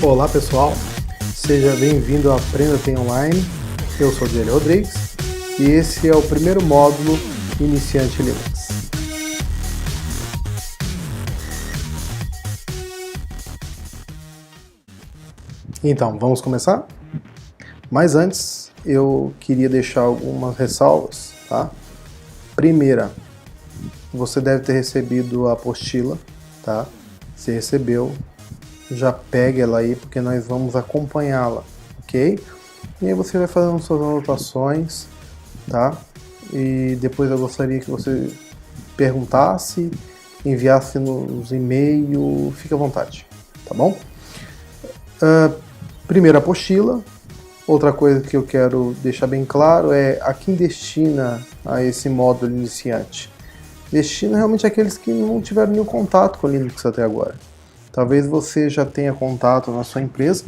Olá pessoal, seja bem-vindo ao Aprenda Tem Online. Eu sou o Diego Rodrigues e esse é o primeiro módulo Iniciante Linux. Então, vamos começar? Mas antes, eu queria deixar algumas ressalvas, tá? Primeira, você deve ter recebido a apostila, tá? Se recebeu, já pegue ela aí, porque nós vamos acompanhá-la, ok? E aí você vai fazendo suas anotações, tá? E depois eu gostaria que você perguntasse, enviasse nos e-mails, fique à vontade, tá bom? Primeira apostila. Outra coisa que eu quero deixar bem claro é a quem destina a esse módulo iniciante. Destina realmente aqueles que não tiveram nenhum contato com Linux até agora. Talvez você já tenha contato na sua empresa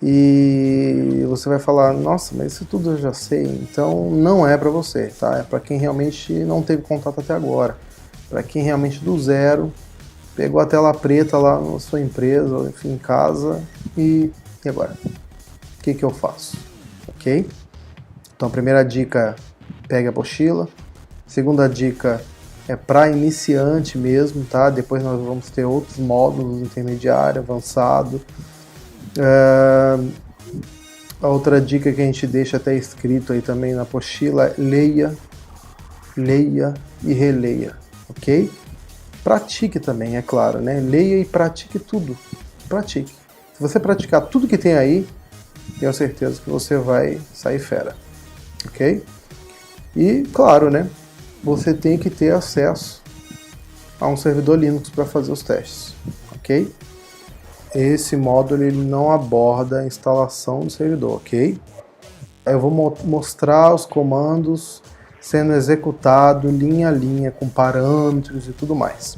e você vai falar, nossa, mas isso tudo eu já sei, então não é para você, tá? É para quem realmente não teve contato até agora, para quem realmente do zero pegou a tela preta lá na sua empresa, ou enfim, em casa, e agora? O que eu faço? Ok? Então a primeira dica, pegue a apostila. Segunda dica é para iniciante mesmo, tá? Depois nós vamos ter outros módulos, intermediário, avançado. A outra dica que a gente deixa até escrito aí também na apostila é leia e releia, ok? Pratique também, é claro, né? Leia e pratique tudo. Pratique. Se você praticar tudo que tem aí, tenho certeza que você vai sair fera, ok? E, claro, né? Você tem que ter acesso a um servidor Linux para fazer os testes, ok? Esse módulo ele não aborda a instalação do servidor, ok? Eu vou mostrar os comandos sendo executado linha a linha, com parâmetros e tudo mais.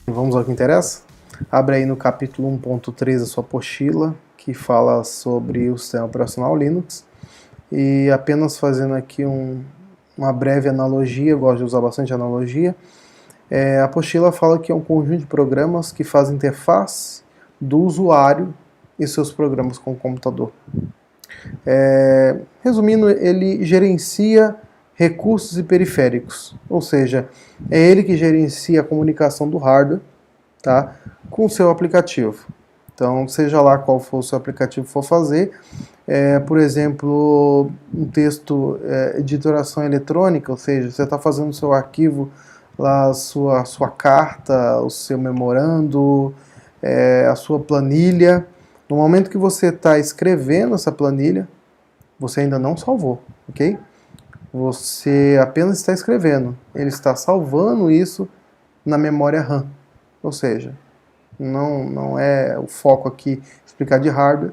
Vamos ao que interessa? Abre aí no capítulo 1.3 a sua apostila, que fala sobre o sistema operacional Linux. E apenas fazendo aqui uma breve analogia, eu gosto de usar bastante analogia. A apostila fala que é um conjunto de programas que faz interface do usuário e seus programas com o computador. Resumindo, ele gerencia recursos e periféricos, ou seja, é ele que gerencia a comunicação do hardware, tá, com o seu aplicativo. Então, seja lá qual for o seu aplicativo for fazer, por exemplo, um texto de editoração eletrônica, ou seja, você está fazendo o seu arquivo, lá, a sua carta, o seu memorando, a sua planilha. No momento que você está escrevendo essa planilha, você ainda não salvou, ok? Você apenas está escrevendo, ele está salvando isso na memória RAM, ou seja, não é o foco aqui explicar de hardware,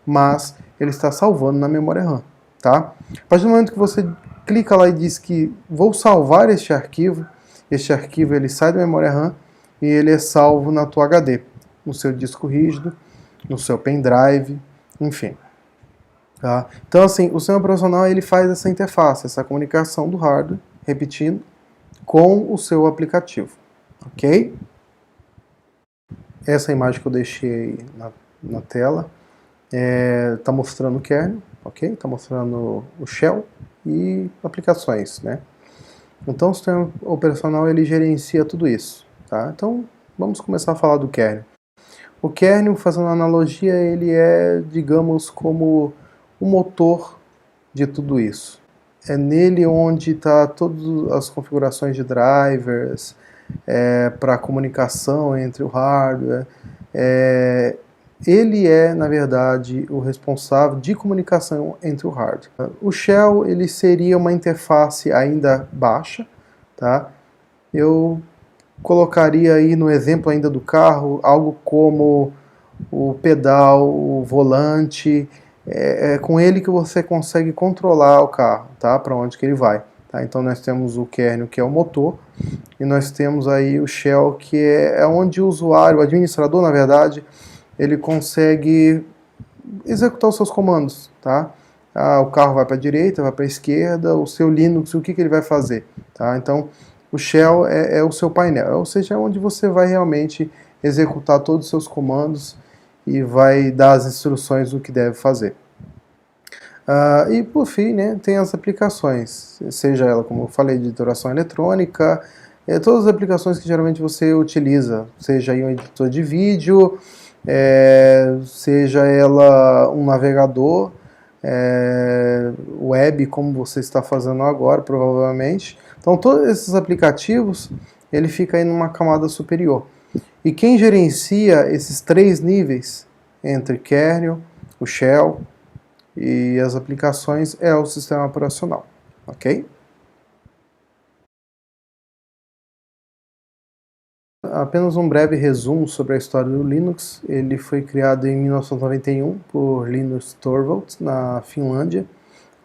mas ele está salvando na memória RAM, tá? A partir do momento que você clica lá e diz que vou salvar este arquivo ele sai da memória RAM e ele é salvo na tua HD, no seu disco rígido, no seu pendrive, enfim. Tá? Então, assim, o sistema operacional ele faz essa interface, essa comunicação do hardware, repetindo, com o seu aplicativo, ok? Essa imagem que eu deixei na tela está mostrando o kernel, ok? Está mostrando o shell e aplicações, né? Então o sistema operacional ele gerencia tudo isso, tá? Então vamos começar a falar do kernel. O kernel, fazendo uma analogia, ele é, digamos, como o motor de tudo isso. É nele onde está todas as configurações de drivers, para comunicação entre o hardware. Ele é, na verdade, o responsável de comunicação entre o hardware. O shell ele seria uma interface ainda baixa, tá? Eu colocaria aí no exemplo ainda do carro algo como o pedal, o volante. É com ele que você consegue controlar o carro, tá? Para onde que ele vai. Tá? Então nós temos o kernel, que é o motor, e nós temos aí o shell, que é onde o usuário, o administrador, na verdade, ele consegue executar os seus comandos, tá? o carro vai para a direita, vai para a esquerda, o seu Linux, o que ele vai fazer? Tá? Então, o shell é o seu painel, ou seja, é onde você vai realmente executar todos os seus comandos e vai dar as instruções do que deve fazer. E por fim, né, tem as aplicações, seja ela, como eu falei, de editoração eletrônica, todas as aplicações que geralmente você utiliza, seja aí um editor de vídeo, seja ela um navegador, web, como você está fazendo agora, provavelmente. Então, todos esses aplicativos, ele fica aí numa camada superior. E quem gerencia esses 3 níveis, entre kernel, o shell e as aplicações, é o sistema operacional, ok? Apenas um breve resumo sobre a história do Linux. Ele foi criado em 1991 por Linus Torvalds, na Finlândia,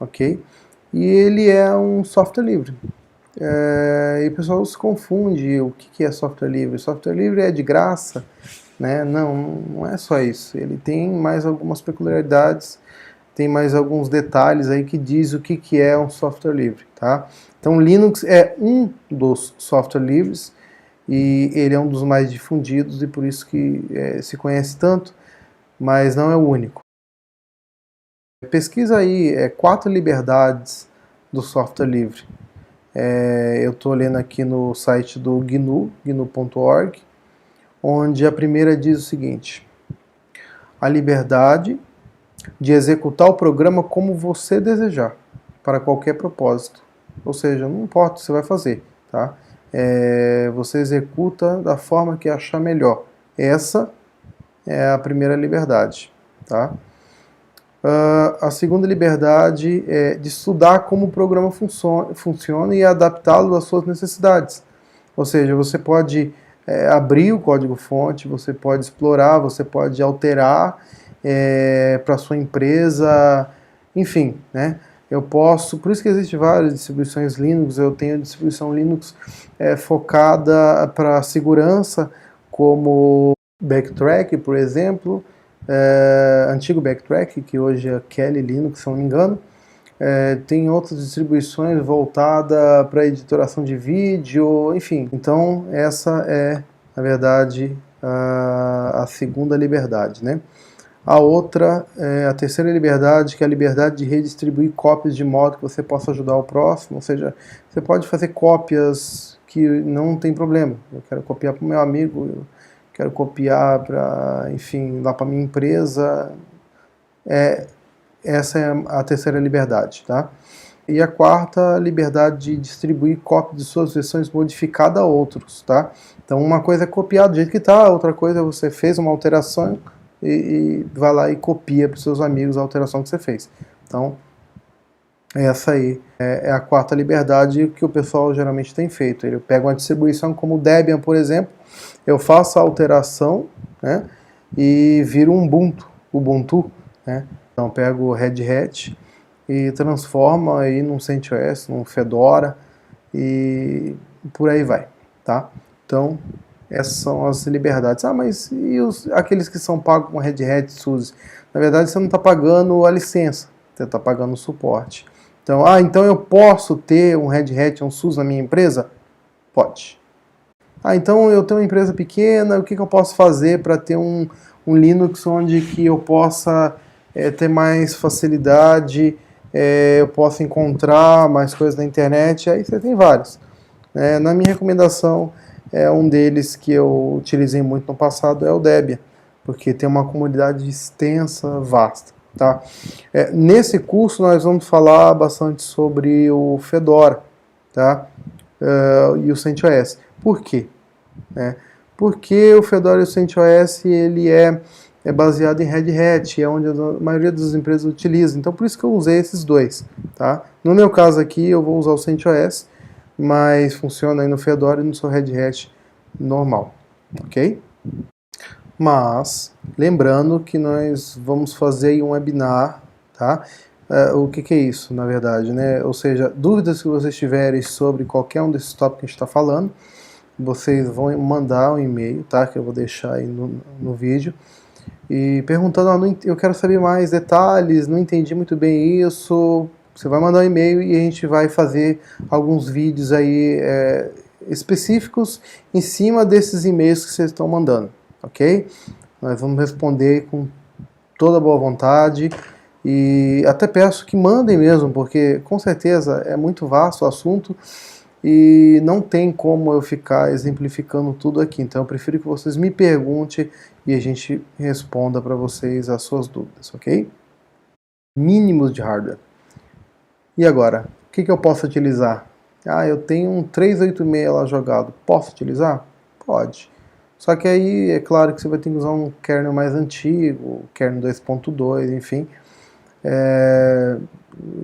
ok? E ele é um software livre. E o pessoal se confunde, o que é software livre? Software livre é de graça, né? Não é só isso. Ele tem mais algumas peculiaridades, tem mais alguns detalhes aí que diz o que é um software livre, tá? Então, Linux é um dos software livres e ele é um dos mais difundidos e por isso que se conhece tanto, mas não é o único. Pesquisa aí 4 liberdades do software livre. Eu estou lendo aqui no site do GNU, gnu.org, onde a primeira diz o seguinte: a liberdade de executar o programa como você desejar, para qualquer propósito. Ou seja, não importa o que você vai fazer, tá? Você executa da forma que achar melhor. Essa é a primeira liberdade, tá? A segunda liberdade é de estudar como o programa funciona e adaptá-lo às suas necessidades. Ou seja, você pode abrir o código-fonte, você pode explorar, você pode alterar para a sua empresa, enfim, né? Eu posso, por isso que existem várias distribuições Linux. Eu tenho a distribuição Linux focada para segurança, como Backtrack, por exemplo, antigo Backtrack, que hoje é Kali Linux, se não me engano. Tem outras distribuições voltadas para editoração de vídeo, enfim. Então, essa é, na verdade, a segunda liberdade, né? A outra é a terceira liberdade, que é a liberdade de redistribuir cópias de modo que você possa ajudar o próximo. Ou seja, você pode fazer cópias que não tem problema. Eu quero copiar para o meu amigo, eu quero copiar para, enfim, lá para a minha empresa. Essa é a terceira liberdade, tá? E a quarta, liberdade de distribuir cópias de suas versões modificadas a outros, tá? Então, uma coisa é copiar do jeito que está, outra coisa é você fez uma alteração e vai lá e copia para os seus amigos a alteração que você fez. Então, essa aí é a quarta liberdade que o pessoal geralmente tem feito. Ele pega uma distribuição como o Debian, por exemplo, eu faço a alteração, né, e viro um Ubuntu, né? Então, pego o Red Hat e transforma aí num CentOS, num Fedora e por aí vai, tá? Então, essas são as liberdades. Mas e aqueles que são pagos com Red Hat, SUSE? Na verdade, você não está pagando a licença, você está pagando o suporte. Então, então eu posso ter um Red Hat, um SUSE na minha empresa? Pode. Então eu tenho uma empresa pequena, o que eu posso fazer para ter um Linux onde que eu possa ter mais facilidade, eu posso encontrar mais coisas na internet? Aí você tem vários. Na minha recomendação, um deles que eu utilizei muito no passado é o Debian, porque tem uma comunidade extensa, vasta. Tá? Nesse curso nós vamos falar bastante sobre o Fedora, tá? E o CentOS. Por quê? Porque o Fedora e o CentOS ele é baseado em Red Hat, é onde a maioria das empresas utiliza. Então por isso que eu usei esses dois. Tá? No meu caso aqui eu vou usar o CentOS, mas funciona aí no Fedora e no seu Red Hat normal, ok? Mas, lembrando que nós vamos fazer um webinar, tá? O que é isso, na verdade, né? Ou seja, dúvidas que vocês tiverem sobre qualquer um desses tópicos que a gente está falando, vocês vão mandar um e-mail, tá? Que eu vou deixar aí no vídeo. e perguntando, eu quero saber mais detalhes, não entendi muito bem isso. Você vai mandar um e-mail e a gente vai fazer alguns vídeos aí específicos em cima desses e-mails que vocês estão mandando, ok? Nós vamos responder com toda boa vontade e até peço que mandem mesmo, porque com certeza é muito vasto o assunto e não tem como eu ficar exemplificando tudo aqui. Então eu prefiro que vocês me perguntem e a gente responda para vocês as suas dúvidas, ok? Mínimos de hardware. E agora, o que eu posso utilizar? Ah, eu tenho um 386 lá jogado. Posso utilizar? Pode. Só que aí é claro que você vai ter que usar um kernel mais antigo, kernel 2.2, enfim.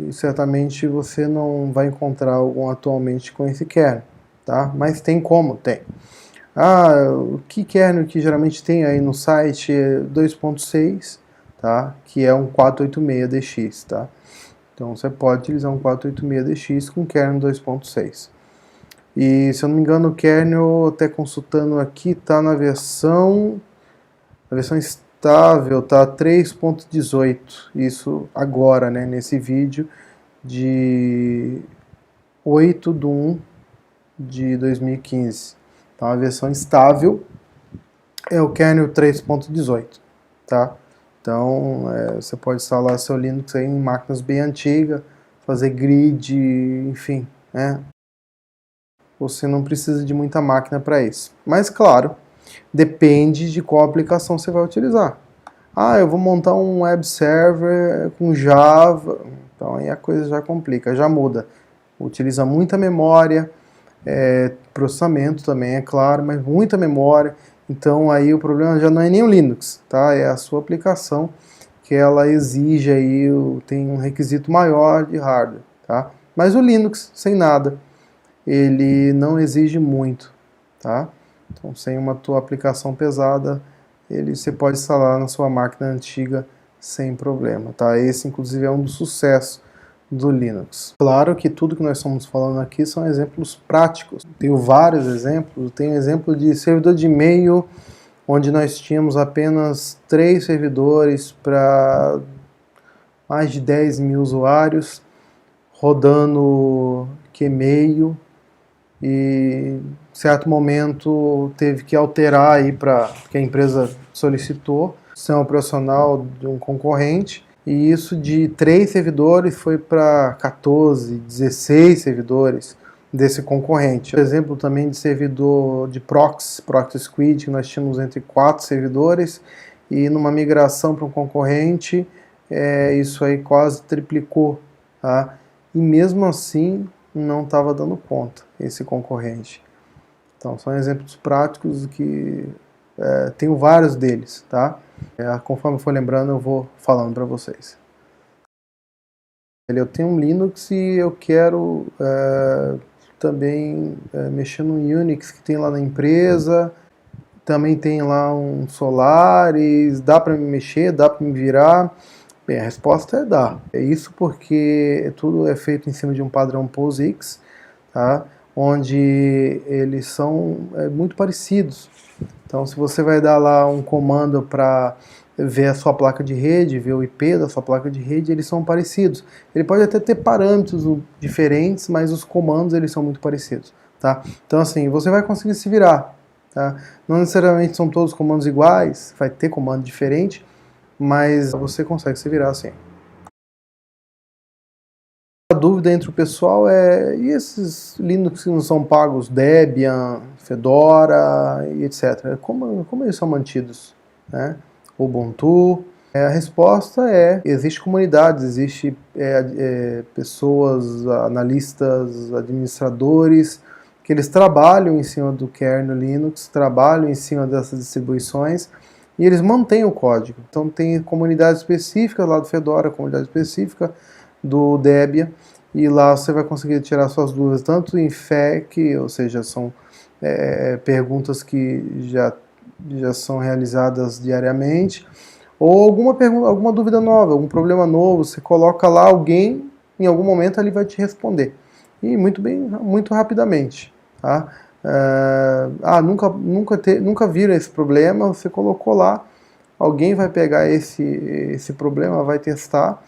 E certamente você não vai encontrar algum atualmente com esse kernel, tá? Mas tem como? Tem. Ah, o que kernel que geralmente tem aí no site é 2.6, tá? Que é um 486DX, tá? Então você pode utilizar um 486DX com kernel 2.6. E se eu não me engano o kernel, até consultando aqui, está na versão estável, tá 3.18. Isso agora, né, nesse vídeo de 8/1 de 2015. Então a versão estável é o kernel 3.18, tá? Então você pode instalar seu Linux aí em máquinas bem antigas, fazer grid, enfim, né? Você não precisa de muita máquina para isso. Mas claro, depende de qual aplicação você vai utilizar. Ah, eu vou montar um web server com Java, então aí a coisa já complica, já muda. Utiliza muita memória, processamento também, é claro, mas muita memória. Então aí o problema já não é nem o Linux, tá? É a sua aplicação que ela exige aí, tem um requisito maior de hardware, tá? Mas o Linux, sem nada, ele não exige muito, tá? Então sem uma tua aplicação pesada, você pode instalar na sua máquina antiga sem problema, tá? Esse inclusive é um dos sucessos do Linux. Claro que tudo que nós estamos falando aqui são exemplos práticos. Tenho vários exemplos. Tenho exemplo de servidor de e-mail, onde nós tínhamos apenas 3 servidores para mais de 10 mil usuários, rodando Gmail, e em certo momento teve que alterar aí que a empresa solicitou, sistema operacional de um concorrente, e isso de 3 servidores foi para 14, 16 servidores desse concorrente. Exemplo também de servidor de proxy squid, que nós tínhamos entre 4 servidores, e numa migração para um concorrente, isso aí quase triplicou, tá? E mesmo assim não estava dando conta esse concorrente. Então são exemplos práticos que tenho vários deles, tá? Conforme eu for lembrando eu vou falando para vocês. Eu tenho um Linux e eu quero também mexer no Unix que tem lá na empresa. Também tem lá um Solaris, dá para me mexer, dá para me virar? Bem, a resposta é dá. É isso porque tudo é feito em cima de um padrão POSIX, tá? Onde eles são muito parecidos. Então, se você vai dar lá um comando para ver a sua placa de rede, ver o IP da sua placa de rede, eles são parecidos. Ele pode até ter parâmetros diferentes, mas os comandos eles são muito parecidos, tá? Então, assim, você vai conseguir se virar, tá? Não necessariamente são todos comandos iguais, vai ter comando diferente, mas você consegue se virar assim. A dúvida entre o pessoal e esses Linux que não são pagos, Debian, Fedora e etc. Como eles são mantidos, né? Ubuntu? A resposta existe comunidades, existe pessoas, analistas, administradores, que eles trabalham em cima do kernel Linux, trabalham em cima dessas distribuições, e eles mantêm o código. Então tem comunidade específica lá do Fedora, comunidade específica do Debian, e lá você vai conseguir tirar suas dúvidas, tanto em FAQ, ou seja, são perguntas que já são realizadas diariamente, ou alguma dúvida nova, algum problema novo, você coloca lá, alguém em algum momento ali vai te responder. E muito rapidamente. Tá? Nunca viram esse problema, você colocou lá, alguém vai pegar esse problema, vai testar.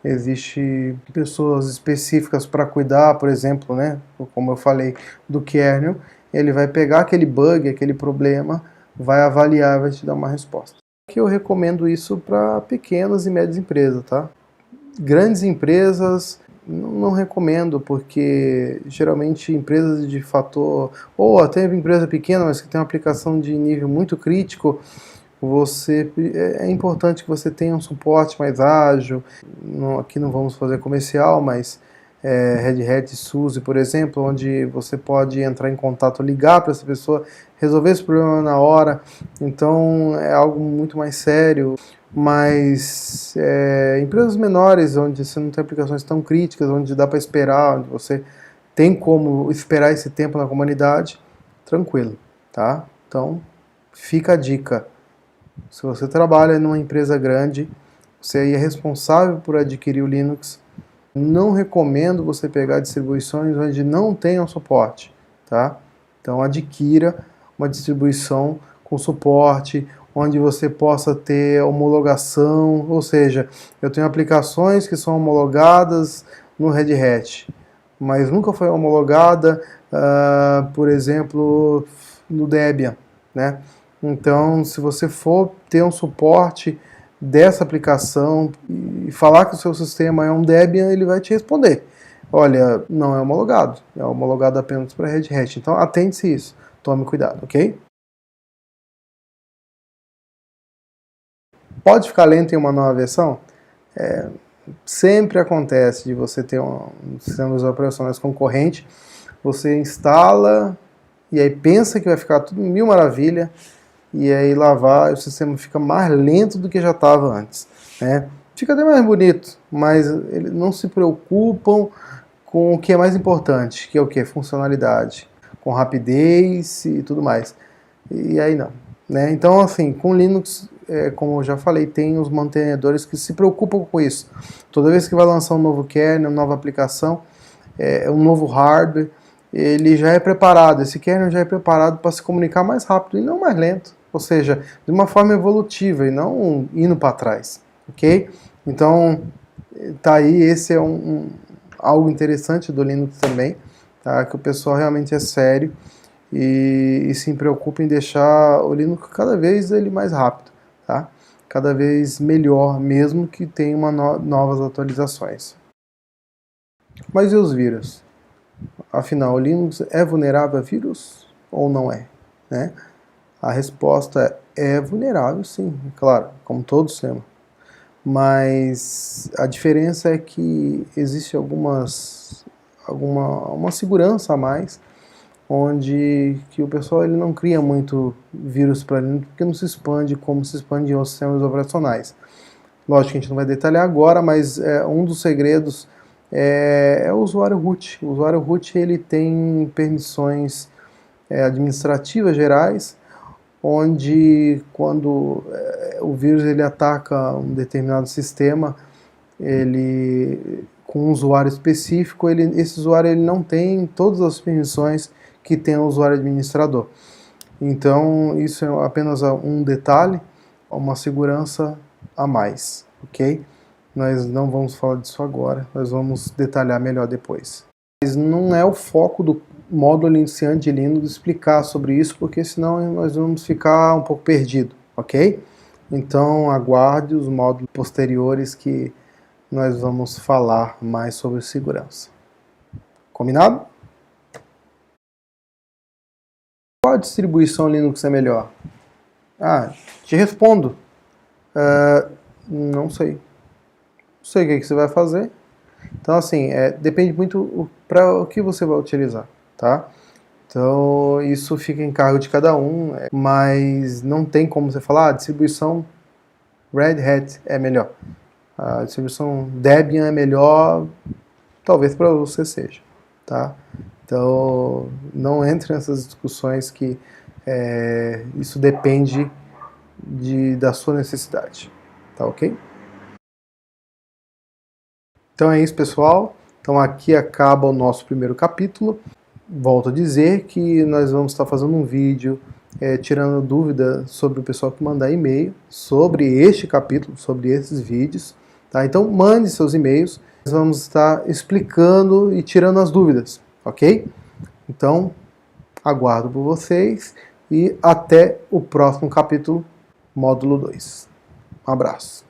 Existem pessoas específicas para cuidar, por exemplo, né, como eu falei, do kernel. Ele vai pegar aquele bug, aquele problema, vai avaliar e vai te dar uma resposta. Aqui eu recomendo isso para pequenas e médias empresas, tá? Grandes empresas não recomendo, porque geralmente empresas de fator, ou até empresa pequena, mas que tem uma aplicação de nível muito crítico, é importante que você tenha um suporte mais ágil. Aqui não vamos fazer comercial, mas Red Hat SUSE, por exemplo, onde você pode entrar em contato, ligar para essa pessoa, resolver esse problema na hora. Então é algo muito mais sério. Mas empresas menores, onde você não tem aplicações tão críticas, onde dá para esperar, onde você tem como esperar esse tempo na comunidade, tranquilo, tá? Então fica a dica. Se você trabalha numa empresa grande, você é responsável por adquirir o Linux, não recomendo você pegar distribuições onde não tenham suporte, tá? Então adquira uma distribuição com suporte, onde você possa ter homologação, ou seja, eu tenho aplicações que são homologadas no Red Hat, mas nunca foi homologada, por exemplo, no Debian, né? Então, se você for ter um suporte dessa aplicação e falar que o seu sistema é um Debian, ele vai te responder: olha, não é homologado apenas para Red Hat. Então, atente-se isso, tome cuidado, ok? Pode ficar lento em uma nova versão? Sempre acontece de você ter um sistema operacionais concorrente, você instala e aí pensa que vai ficar tudo mil maravilha, e aí lá vai, o sistema fica mais lento do que já estava antes, né? Fica até mais bonito, mas eles não se preocupam com o que é mais importante, que é o que? Funcionalidade, com rapidez e tudo mais. E aí não, né? Então, assim, com Linux, como eu já falei, tem os mantenedores que se preocupam com isso. Toda vez que vai lançar um novo kernel, uma nova aplicação, um novo hardware, ele já é preparado, esse kernel já é preparado para se comunicar mais rápido e não mais lento. Ou seja, de uma forma evolutiva e não indo para trás, ok? Então, tá aí, esse é algo interessante do Linux também, tá? Que o pessoal realmente é sério e se preocupa em deixar o Linux cada vez ele mais rápido, tá? Cada vez melhor, mesmo que tenha novas atualizações. Mas e os vírus? Afinal, o Linux é vulnerável a vírus ou não é, né? A resposta é vulnerável, sim, claro, como todo sistema. Mas a diferença é que existe uma segurança a mais, onde que o pessoal ele não cria muito vírus para Linux, porque não se expande como se expande em outros sistemas operacionais. Lógico que a gente não vai detalhar agora, mas um dos segredos é o usuário root. O usuário root ele tem permissões administrativas gerais, onde quando o vírus ele ataca um determinado sistema, ele com um usuário específico, esse usuário ele não tem todas as permissões que tem o usuário administrador. Então isso é apenas um detalhe, uma segurança a mais, ok? Nós não vamos falar disso agora, nós vamos detalhar melhor depois. Mas não é o foco do módulo iniciante de Linux explicar sobre isso, porque senão nós vamos ficar um pouco perdido, ok? Então aguarde os módulos posteriores que nós vamos falar mais sobre segurança. Combinado? Qual distribuição Linux é melhor? Te respondo. Não sei. Não sei o que você vai fazer. Então, assim, depende muito para o que você vai utilizar, tá? Então, isso fica em cargo de cada um, mas não tem como você falar, a distribuição Red Hat é melhor. A distribuição Debian é melhor, talvez para você seja, tá? Então, não entre nessas discussões que isso depende da sua necessidade, tá ok? Então é isso, pessoal. Então aqui acaba o nosso primeiro capítulo. Volto a dizer que nós vamos estar fazendo um vídeo tirando dúvida sobre o pessoal que mandar e-mail sobre este capítulo, sobre esses vídeos. Tá? Então mande seus e-mails, nós vamos estar explicando e tirando as dúvidas, ok? Então, aguardo por vocês e até o próximo capítulo, módulo 2. Um abraço.